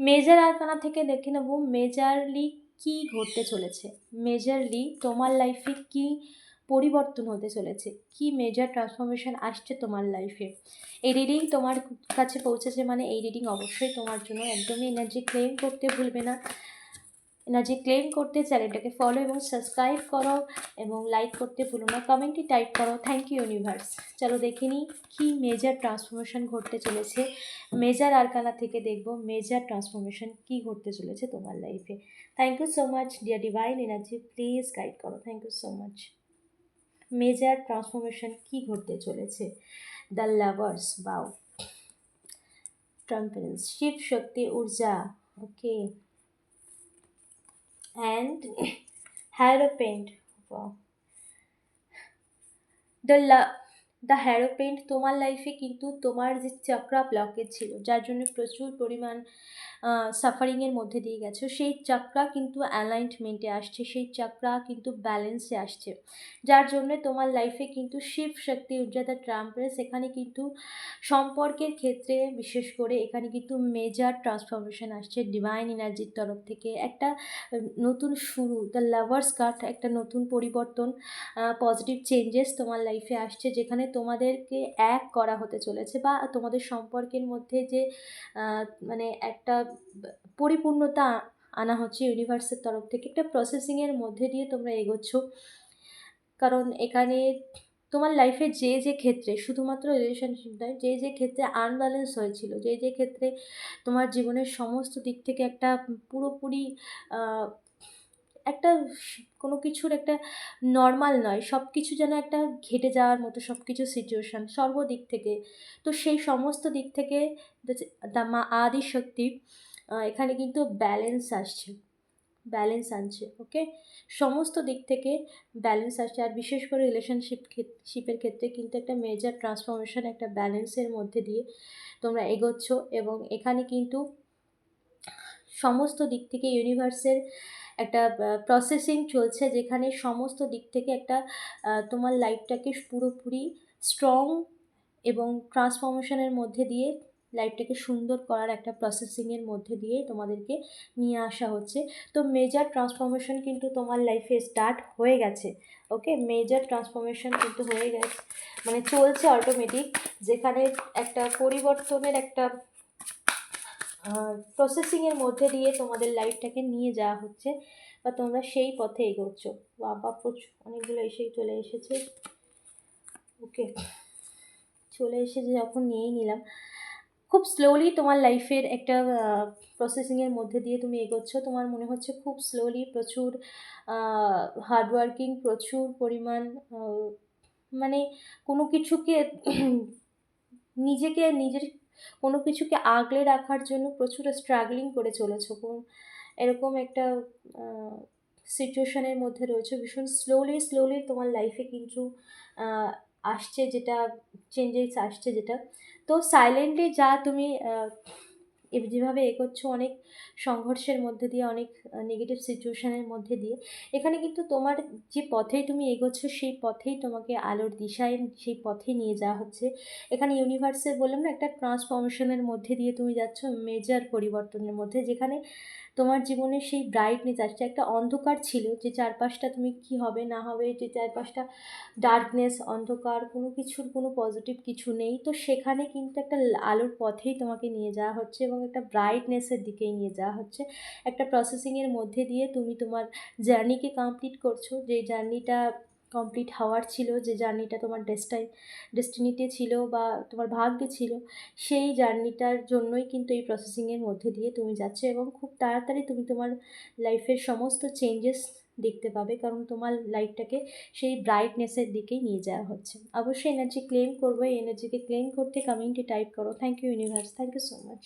Major arcana থেকে দেখে নেব মেজরলি কী ঘটতে চলেছে, মেজরলি তোমার লাইফে কী পরিবর্তন হতে চলেছে, কি মেজর ট্রান্সফরমেশন আসছে তোমার লাইফে। এই রিডিং তোমার কাছে পৌঁছেছে মানে এই রিডিং অবশ্যই তোমার জন্য। একদমই এনার্জি ক্লেম করতে ভুলবে না। এনার্জি ক্লেম করতে চ্যানেলটাকে ফলো এবং সাবস্ক্রাইব করো এবং লাইক করতে ভুলো না, কমেন্টে টাইপ করো থ্যাংক ইউ ইউনিভার্স। চলো দেখে নিই কী মেজর ট্রান্সফরমেশন ঘটতে চলেছে। মেজর আরকানা থেকে দেখব মেজর ট্রান্সফরমেশন কী ঘটতে চলেছে তোমার লাইফে। Thank you so much dear divine energy, please guide করো। Thank you so much. Major transformation কী ঘটতে চলেছে। দ্য লাভার্স, বাও, টেম্পারেন্স, শিব শক্তি, ঊর্জা, okay, and Hierophant. Wow. The Hierophant তোমার লাইফে কিন্তু তোমার যে চক্রা ব্লকেজ ছিল, যার জন্য প্রচুর পরিমাণ সাফারিংয়ের মধ্যে দিয়ে গেছো, সেই চক্রা কিন্তু অ্যালাইনমেন্টে আসছে, সেই চক্রা কিন্তু ব্যালেন্সে আসছে, যার জন্য তোমার লাইফে কিন্তু শিব শক্তি ঊর্জা দ্য ট্রাম্প্রেস, এখানে কিন্তু সম্পর্কের ক্ষেত্রে বিশেষ করে এখানে কিন্তু মেজর ট্রান্সফরমেশন আসছে ডিভাইন এনার্জির তরফ থেকে। একটা নতুন শুরু, দ্য লাভার্স কার্ড, একটা নতুন পরিবর্তন, পজিটিভ চেঞ্জেস তোমার লাইফে আসছে, যেখানে তোমাদেরকে এক করা হতে চলেছে বা তোমাদের সম্পর্কের মধ্যে যে মানে একটা পরিপূর্ণতা আনা হচ্ছে ইউনিভার্সের তরফ থেকে। একটা প্রসেসিংয়ের মধ্যে দিয়ে তোমরা এগোচ্ছ, কারণ এখানে তোমার লাইফে যে যে ক্ষেত্রে, শুধুমাত্র রিলেশনশিপ নয়, যে যে ক্ষেত্রে আনব্যালেন্স হয়েছিল, যে যে ক্ষেত্রে তোমার জীবনের সমস্ত দিক থেকে একটা পুরোপুরি একটা কোনো কিছুর একটা নর্মাল নয়, সব কিছু যেন একটা ঘেটে যাওয়ার মতো সব কিছু সিচুয়েশান সর্বদিক থেকে, তো সেই সমস্ত দিক থেকে দ্য মা আদি শক্তি এখানে কিন্তু ব্যালেন্স আসছে, ব্যালেন্স আনছে। ওকে, সমস্ত দিক থেকে ব্যালেন্স আসছে, আর বিশেষ করে শিপের ক্ষেত্রে কিন্তু একটা মেজর ট্রান্সফরমেশন, একটা ব্যালেন্সের মধ্যে দিয়ে তোমরা এগোচ্ছ, এবং এখানে কিন্তু সমস্ত দিক থেকে ইউনিভার্সের একটা প্রসেসিং চলছে, যেখানে সমস্ত দিক থেকে একটা তোমার লাইফটাকে পুরোপুরি স্ট্রং এবং ট্রান্সফরমেশনের মধ্যে দিয়ে লাইফটাকে সুন্দর করার একটা প্রসেসিংয়ের মধ্যে দিয়ে তোমাদেরকে নিয়ে আসা হচ্ছে। তো মেজর ট্রান্সফরমেশন কিন্তু তোমার লাইফে স্টার্ট হয়ে গেছে। ওকে, মেজর ট্রান্সফরমেশন কিন্তু হয়ে গেছে, মানে চলছে অটোমেটিক, যেখানে একটা পরিবর্তনের একটা প্রসেসিংয়ের মধ্যে দিয়ে তোমাদের লাইফটাকে নিয়ে যাওয়া হচ্ছে, বা তোমরা সেই পথে এগোচ্ছ। বাবা প্রচুর অনেকগুলো চলে এসেছে। ওকে, চলে এসেছে যখন নিয়েই নিলাম। খুব স্লোলি তোমার লাইফের একটা প্রসেসিংয়ের মধ্যে দিয়ে তুমি এগোচ্ছ, তোমার মনে হচ্ছে খুব স্লোলি, প্রচুর হার্ডওয়ার্কিং, প্রচুর পরিমাণ মানে কোনো কিছুকে নিজের কোনো কিছুকে আগলে রাখার জন্য প্রচুর স্ট্রাগলিং করে চলেছো, এরকম একটা সিচুয়েশানের মধ্যে রয়েছে। ভীষণ স্লোলি তোমার লাইফে কিন্তু আসছে যেটা চেঞ্জেস আসছে যেটা, তো সাইলেন্টলি যা তুমি যেভাবে এগোচ্ছ, অনেক সংঘর্ষের মধ্যে দিয়ে, অনেক নেগেটিভ সিচুয়েশানের মধ্যে দিয়ে, এখানে কিন্তু তোমার যে পথেই তুমি এগোচ্ছ সেই পথেই তোমাকে আলোর দিশায় সেই পথেই নিয়ে যাওয়া হচ্ছে। এখানে ইউনিভার্সে বললাম না, একটা ট্রান্সফরমেশনের মধ্যে দিয়ে তুমি যাচ্ছ, মেজর পরিবর্তনের মধ্যে, যেখানে তোমার জীবনে সেই ব্রাইটনেস আসছে। একটা অন্ধকার ছিল যে চারপাশটা তুমি কি হবে না হবে, যে চারপাশটা ডার্কনেস, অন্ধকার, কোনো কিছুর কোনো পজিটিভ কিছু নেই, তো সেখানে কিন্তু একটা আলোর পথেই তোমাকে নিয়ে যাওয়া হচ্ছে এবং একটা ব্রাইটনেসের দিকেই নিয়ে যাওয়া হচ্ছে। একটা প্রসেসিংয়ের মধ্যে দিয়ে তুমি তোমার জার্নিকে কমপ্লিট করছো, যে জার্নিটা কমপ্লিট হওয়ার ছিল, যে জার্নিটা তোমার ডেস্টিনিতে ছিল বা তোমার ভাগ্যে ছিল, সেই জার্নিটার জন্যই কিন্তু এই প্রসেসিংয়ের মধ্যে দিয়ে তুমি যাচ্ছ, এবং খুব তাড়াতাড়ি তুমি তোমার লাইফের সমস্ত চেঞ্জেস দেখতে পাবে, কারণ তোমার লাইফটাকে সেই ব্রাইটনেসের দিকেই নিয়ে যাওয়া হচ্ছে। অবশ্যই এনার্জি ক্লেম করবো, এই এনার্জিকে ক্লেম করতে কমেন্টে টাইপ করো thank you universe, thank you so much.